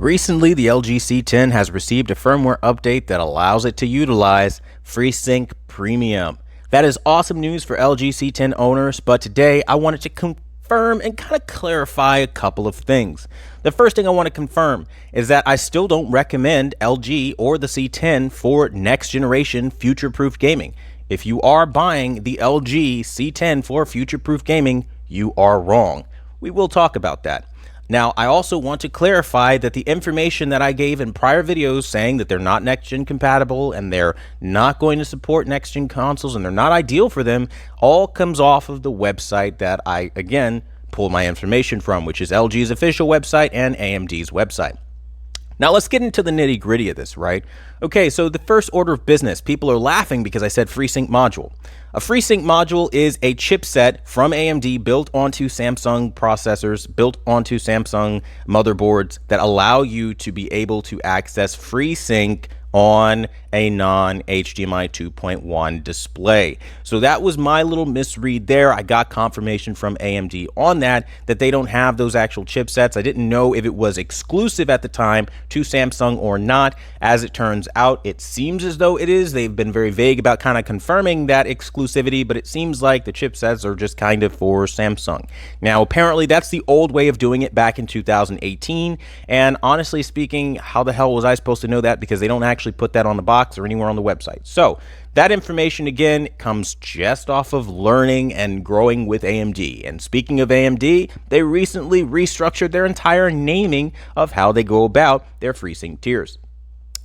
Recently, the LG C10 has received a firmware update that allows it to utilize Freesync Premium. That is awesome news for LG C10 owners, but today I wanted to confirm and kind of clarify a couple of things. The first thing I want to confirm is that I still don't recommend LG or the C10 for next generation future-proof gaming. If you are buying the LG C10 for future-proof gaming, you are wrong. We will talk about that. Now, I also want to clarify that the information that I gave in prior videos saying that they're not next-gen compatible and they're not going to support next-gen consoles and they're not ideal for them all comes off of the website that I, again, pull my information from, which is LG's official website and AMD's website. Now, let's get into the nitty-gritty of this, right? Okay, so the first order of business, people are laughing because I said FreeSync module. A FreeSync module is a chipset from AMD built onto Samsung processors, built onto Samsung motherboards that allow you to be able to access FreeSync on a non-HDMI 2.1 display. So that was my little misread there. I got confirmation from AMD on that they don't have those actual chipsets. I didn't know if it was exclusive at the time to Samsung or not. As it turns out, it seems as though it is. They've been very vague about kind of confirming that exclusivity, but it seems like the chipsets are just kind of for Samsung. Now, apparently that's the old way of doing it back in 2018. And honestly speaking, how the hell was I supposed to know that? Because they don't actually put that on the box or anywhere on the website. So that information again comes just off of learning and growing with AMD. And speaking of AMD, they recently restructured their entire naming of how they go about their FreeSync tiers.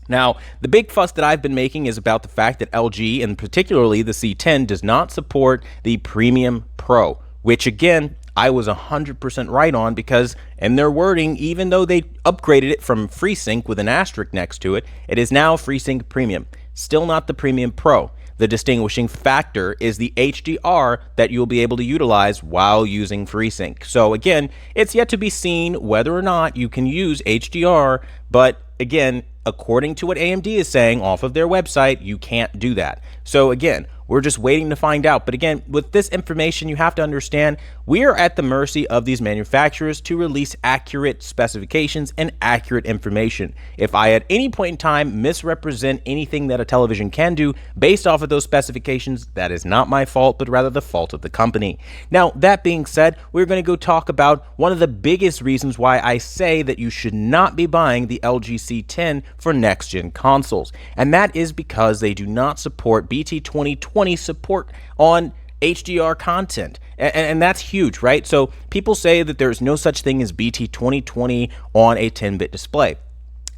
Now, the big fuss that I've been making is about the fact that LG, and particularly the C10, does not support the Premium Pro, which again, I was 100% right on, because in their wording, even though they upgraded it from FreeSync with an asterisk next to it, it is now FreeSync Premium. Still not the Premium Pro. The distinguishing factor is the HDR that you'll be able to utilize while using FreeSync. So again, it's yet to be seen whether or not you can use HDR, but again, according to what AMD is saying off of their website, you can't do that. So again, we're just waiting to find out. But again, with this information, you have to understand we are at the mercy of these manufacturers to release accurate specifications and accurate information. If I at any point in time misrepresent anything that a television can do based off of those specifications, that is not my fault, but rather the fault of the company. Now, that being said, we're going to go talk about one of the biggest reasons why I say that you should not be buying the LG C10 for next-gen consoles. And that is because they do not support BT 2020 support on HDR content. And that's huge, right? So people say that there's no such thing as BT 2020 on a 10-bit display.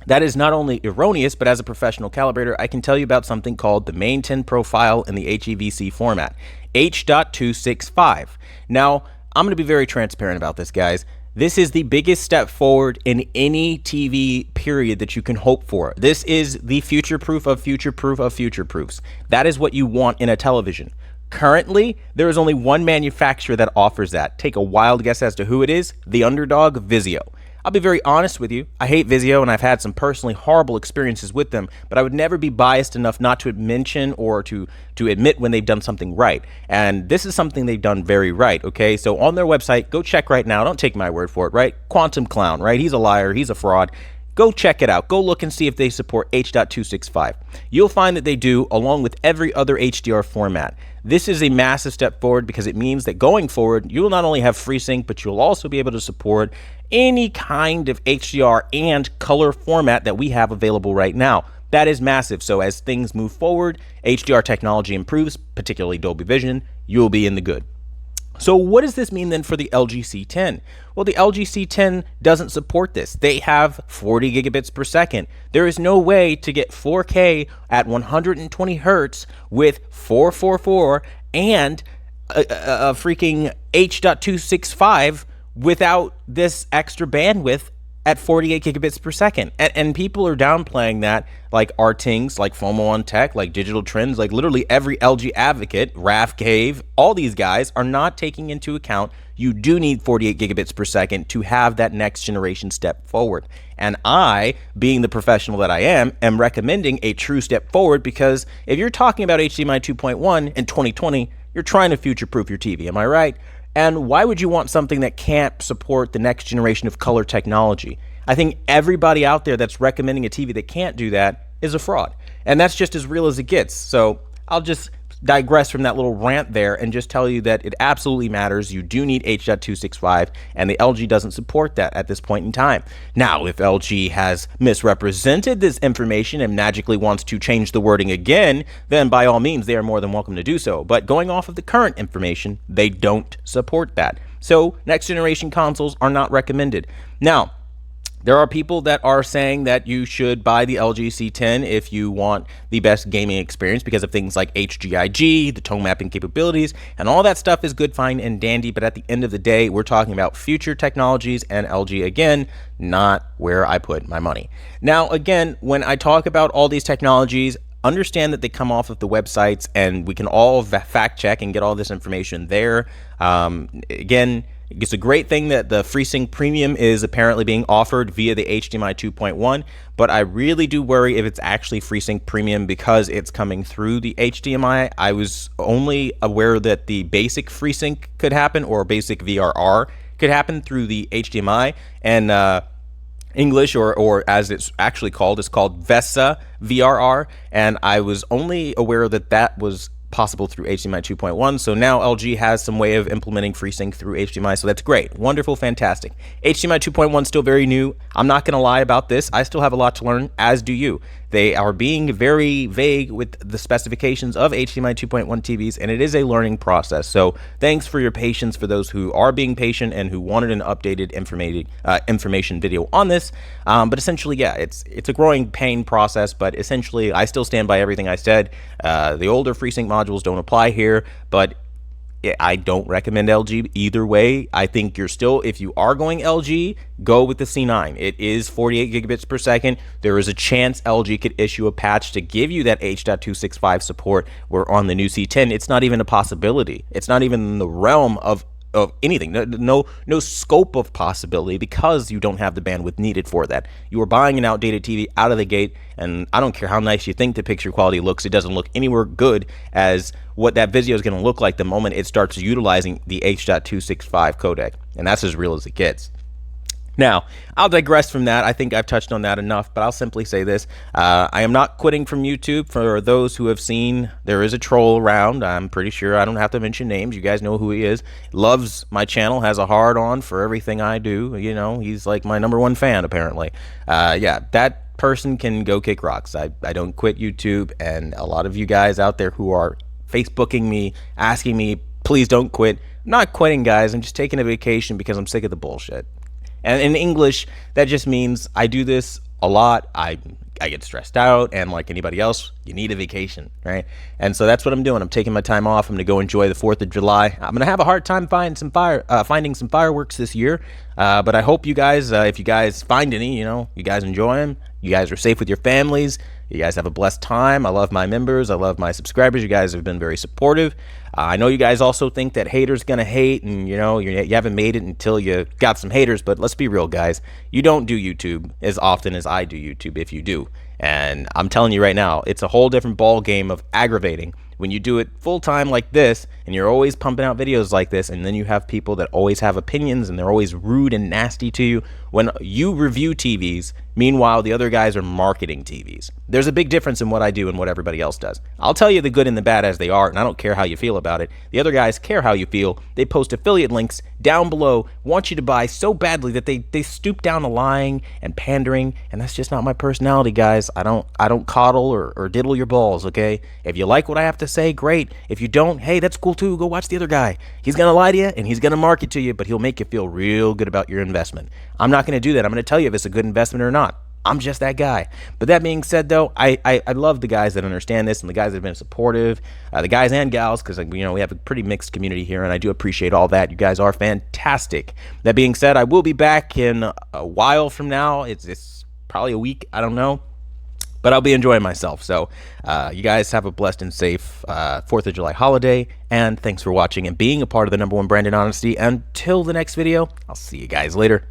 That is not only erroneous, but as a professional calibrator, I can tell you about something called the main 10 profile in the HEVC format, H.265. Now, I'm going to be very transparent about this, guys. This is the biggest step forward in any TV period that you can hope for. This is the future-proof of future-proof of future-proofs. That is what you want in a television. Currently, there is only one manufacturer that offers that. Take a wild guess as to who it is. The underdog, Vizio. I'll be very honest with you. I hate Vizio, and I've had some personally horrible experiences with them, but I would never be biased enough not to mention or to admit when they've done something right. And this is something they've done very right, okay? So on their website, go check right now. Don't take my word for it, right? Quantum Clown, right? He's a liar. He's a fraud. Go check it out. Go look and see if they support H.265. You'll find that they do, along with every other HDR format. This is a massive step forward because it means that going forward, you will not only have FreeSync, but you'll also be able to support any kind of HDR and color format that we have available right now. That is massive. So as things move forward, HDR technology improves, particularly Dolby Vision, you'll be in the good. So what does this mean then for the LG C10? Well, the LG C10 doesn't support this. They have 40 gigabits per second. There is no way to get 4K at 120 hertz with 444 and a freaking H.265 without this extra bandwidth at 48 gigabits per second. And people are downplaying that, like Artings, like FOMO on Tech, like Digital Trends, like literally every LG advocate, Raf Cave, all these guys are not taking into account you do need 48 gigabits per second to have that next generation step forward. And I, being the professional that I am recommending a true step forward, because if you're talking about HDMI 2.1 in 2020, you're trying to future-proof your TV, am I right? And why would you want something that can't support the next generation of color technology? I think everybody out there that's recommending a TV that can't do that is a fraud. And that's just as real as it gets. So I'll just digress from that little rant there and just tell you that it absolutely matters. You do need H.265, and the LG doesn't support that at this point in time. Now, if LG has misrepresented this information and magically wants to change the wording again, then by all means, they are more than welcome to do so. But going off of the current information, they don't support that. So next generation consoles are not recommended. Now, there are people that are saying that you should buy the LG C10 if you want the best gaming experience because of things like HGIG, the tone mapping capabilities, and all that stuff is good, fine, and dandy. But at the end of the day, we're talking about future technologies, and LG, again, not where I put my money. Now, again, when I talk about all these technologies, understand that they come off of the websites, and we can all fact check and get all this information there. Again, it's a great thing that the Freesync Premium is apparently being offered via the HDMI 2.1, but I really do worry if it's actually Freesync Premium because it's coming through the HDMI. I was only aware that the basic Freesync could happen, or basic VRR could happen through the HDMI, and English, or as it's actually called, is called VESA VRR, and I was only aware that that was possible through HDMI 2.1. So now LG has some way of implementing FreeSync through HDMI, so that's great, wonderful, fantastic. HDMI 2.1 still very new. I'm not going to lie about this. I still have a lot to learn, as do you. They are being very vague with the specifications of HDMI 2.1 TVs, and it is a learning process. So thanks for your patience for those who are being patient and who wanted an updated information video on this. But essentially, yeah, it's a growing pain process, but essentially I still stand by everything I said. The older FreeSync modules don't apply here, but I don't recommend LG either way. I think you're still, if you are going LG, go with the C9. It is 48 gigabits per second. There is a chance LG could issue a patch to give you that H.265 support, where on the new C10, it's not even a possibility. It's not even in the realm of anything, no scope of possibility, because you don't have the bandwidth needed for that. You are buying an outdated TV out of the gate, and I don't care how nice you think the picture quality looks, it doesn't look anywhere good as what that video is going to look like the moment it starts utilizing the H.265 codec, and that's as real as it gets. Now, I'll digress from that. I think I've touched on that enough, but I'll simply say this. I am not quitting from YouTube. For those who have seen, there is a troll around. I'm pretty sure I don't have to mention names. You guys know who he is. Loves my channel, has a hard-on for everything I do. You know, he's like my #1 fan, apparently. Yeah, that person can go kick rocks. I don't quit YouTube, and a lot of you guys out there who are Facebooking me, asking me, please don't quit. I'm not quitting, guys. I'm just taking a vacation because I'm sick of the bullshit. And in English, that just means I do this a lot. I get stressed out, and like anybody else, you need a vacation, right? And so that's what I'm doing. I'm taking my time off. I'm going to go enjoy the 4th of July. I'm going to have a hard time finding some fireworks this year, but I hope you guys, if you guys find any, you guys enjoy them. You guys are safe with your families. You guys have a blessed time. I love my members. I love my subscribers. You guys have been very supportive. I know you guys also think that haters gonna hate, and you haven't made it until you got some haters, but let's be real, guys. You don't do YouTube as often as I do YouTube, if you do. And I'm telling you right now, it's a whole different ball game of aggravating when you do it full time like this, and you're always pumping out videos like this, and then you have people that always have opinions, and they're always rude and nasty to you when you review TVs. Meanwhile, the other guys are marketing TVs. There's a big difference in what I do and what everybody else does. I'll tell you the good and the bad as they are, and I don't care how you feel about it. The other guys care how you feel. They post affiliate links down below, want you to buy so badly that they stoop down to lying and pandering, and that's just not my personality, guys. I don't coddle or diddle your balls, okay? If you like what I have to say, great. If you don't, hey, that's cool too. Go watch the other guy. He's gonna lie to you, and he's gonna market to you, but he'll make you feel real good about your investment. I'm not gonna do that. I'm gonna tell you if it's a good investment or not. I'm just that guy. But that being said, though, I love the guys that understand this and the guys that have been supportive, the guys and gals, because we have a pretty mixed community here, and I do appreciate all that. You guys are fantastic. That being said, I will be back in a while from now. It's probably a week. I don't know. But I'll be enjoying myself. So you guys have a blessed and safe 4th of July holiday. And thanks for watching and being a part of the #1 brand in honesty. Until the next video, I'll see you guys later.